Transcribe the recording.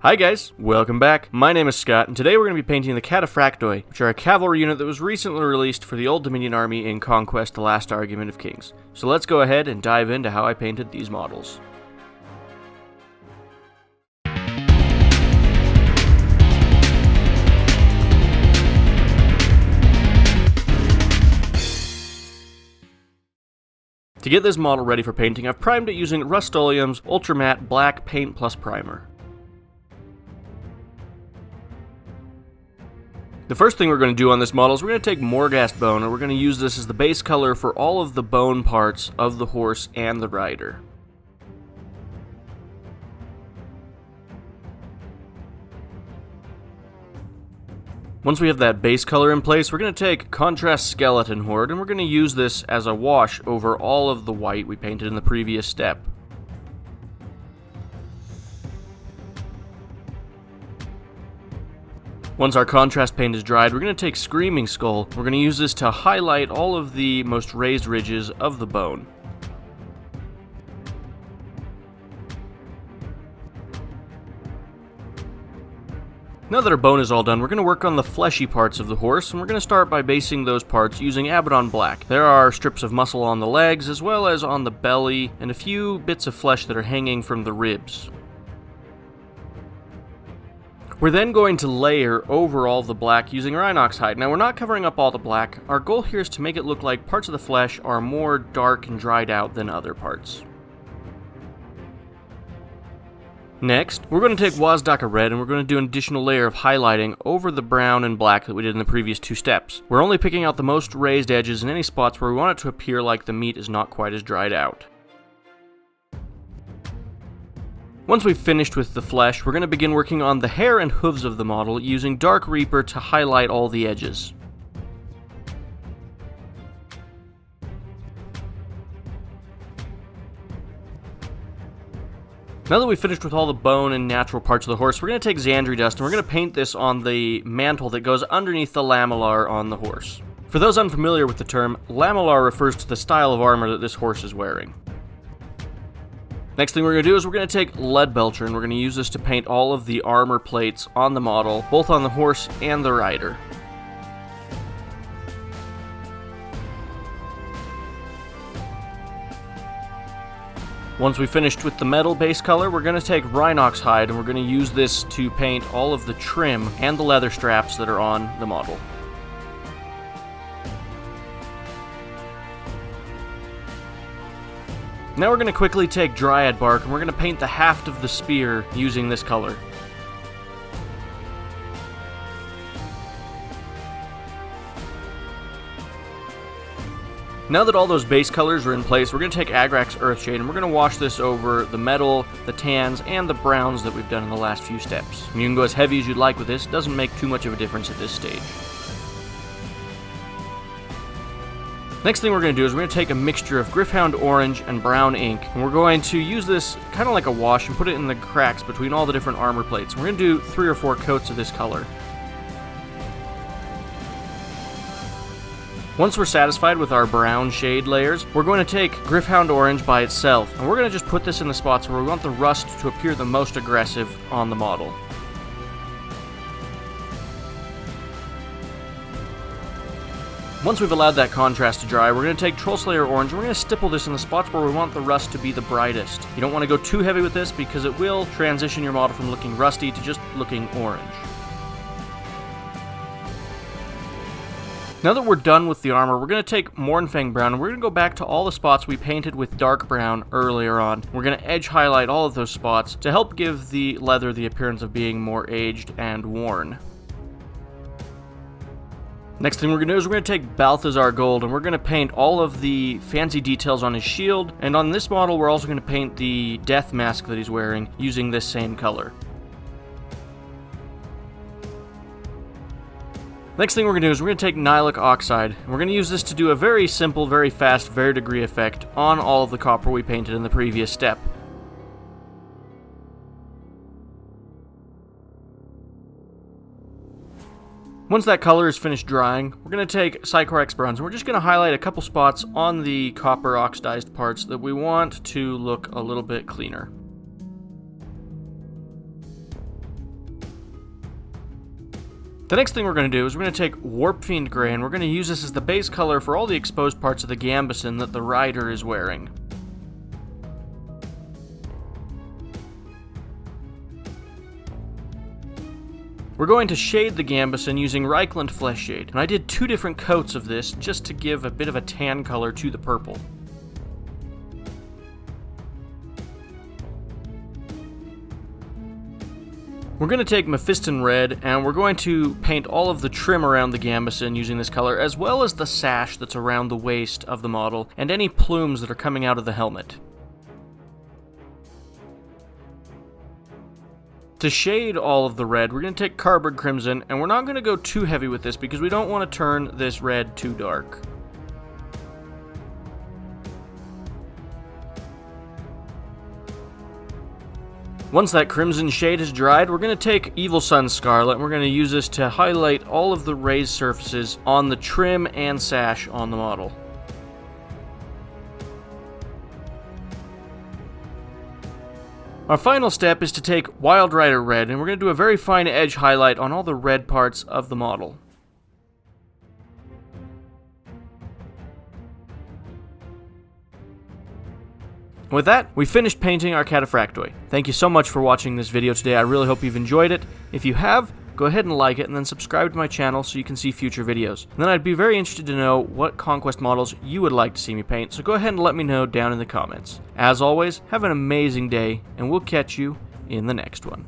Hi guys, welcome back. My name is Scott, and today we're going to be painting the Kataphraktoi, which are a cavalry unit that was recently released for the Old Dominion army in Conquest: The Last Argument of Kings. So let's go ahead and dive into how I painted these models. To get this model ready for painting, I've primed it using Rustoleum's Ultra Matte Black Paint Plus Primer. The first thing we're going to do on this model is we're going to take Morghast Bone, and we're going to use this as the base color for all of the bone parts of the horse and the rider. Once we have that base color in place, we're going to take Contrast Skeleton Horde, and we're going to use this as a wash over all of the white we painted in the previous step. Once our contrast paint is dried, we're going to take Screaming Skull. We're going to use this to highlight all of the most raised ridges of the bone. Now that our bone is all done, we're going to work on the fleshy parts of the horse, and we're going to start by basing those parts using Abaddon Black. There are strips of muscle on the legs, as well as on the belly, and a few bits of flesh that are hanging from the ribs. We're then going to layer over all the black using Rhinox Hide. Now, we're not covering up all the black. Our goal here is to make it look like parts of the flesh are more dark and dried out than other parts. Next, we're going to take Wazdakka Red, and we're going to do an additional layer of highlighting over the brown and black that we did in the previous two steps. We're only picking out the most raised edges in any spots where we want it to appear like the meat is not quite as dried out. Once we've finished with the flesh, we're going to begin working on the hair and hooves of the model using Dark Reaper to highlight all the edges. Now that we've finished with all the bone and natural parts of the horse, we're going to take Zandri Dust, and we're going to paint this on the mantle that goes underneath the lamellar on the horse. For those unfamiliar with the term, lamellar refers to the style of armor that this horse is wearing. Next thing we're going to do is we're going to take Leadbelcher, and we're going to use this to paint all of the armor plates on the model, both on the horse and the rider. Once we've finished with the metal base color, we're going to take Rhinox Hide, and we're going to use this to paint all of the trim and the leather straps that are on the model. Now we're going to quickly take Dryad Bark, and we're going to paint the haft of the spear using this color. Now that all those base colors are in place, we're going to take Agrax Earthshade, and we're going to wash this over the metal, the tans, and the browns that we've done in the last few steps. And you can go as heavy as you'd like with this. It doesn't make too much of a difference at this stage. Next thing we're going to do is we're going to take a mixture of Gryph-Hound orange and brown ink, and we're going to use this kind of like a wash and put it in the cracks between all the different armor plates. We're going to do 3 or 4 coats of this color. Once we're satisfied with our brown shade layers, we're going to take Gryph-Hound orange by itself, and we're going to just put this in the spots where we want the rust to appear the most aggressive on the model. Once we've allowed that contrast to dry, we're going to take Troll Slayer Orange, and we're going to stipple this in the spots where we want the rust to be the brightest. You don't want to go too heavy with this because it will transition your model from looking rusty to just looking orange. Now that we're done with the armor, we're going to take Mournfang Brown, and we're going to go back to all the spots we painted with dark brown earlier on. We're going to edge highlight all of those spots to help give the leather the appearance of being more aged and worn. Next thing we're going to do is we're going to take Balthasar Gold, and we're going to paint all of the fancy details on his shield, and on this model we're also going to paint the death mask that he's wearing using this same color. Next thing we're going to do is we're going to take Nihilakh Oxide, and we're going to use this to do a very simple, very fast, verdigris effect on all of the copper we painted in the previous step. Once that color is finished drying, we're going to take Sycorax Bronze, and we're just going to highlight a couple spots on the copper oxidized parts that we want to look a little bit cleaner. The next thing we're going to do is we're going to take Warpfiend Grey, and we're going to use this as the base color for all the exposed parts of the gambeson that the rider is wearing. We're going to shade the gambeson using Reikland Fleshshade, and I did 2 different coats of this just to give a bit of a tan color to the purple. We're going to take Mephiston Red, and we're going to paint all of the trim around the gambeson using this color, as well as the sash that's around the waist of the model, and any plumes that are coming out of the helmet. To shade all of the red, we're going to take Carroburg Crimson, and we're not going to go too heavy with this because we don't want to turn this red too dark. Once that crimson shade has dried, we're going to take Evil Sunz Scarlet, and we're going to use this to highlight all of the raised surfaces on the trim and sash on the model. Our final step is to take Wild Rider Red, and we're going to do a very fine edge highlight on all the red parts of the model. With that, we finished painting our Kataphraktoi. Thank you so much for watching this video today. I really hope you've enjoyed it. If you have, go ahead and like it, and then subscribe to my channel so you can see future videos. And then I'd be very interested to know what Conquest models you would like to see me paint, so go ahead and let me know down in the comments. As always, have an amazing day, and we'll catch you in the next one.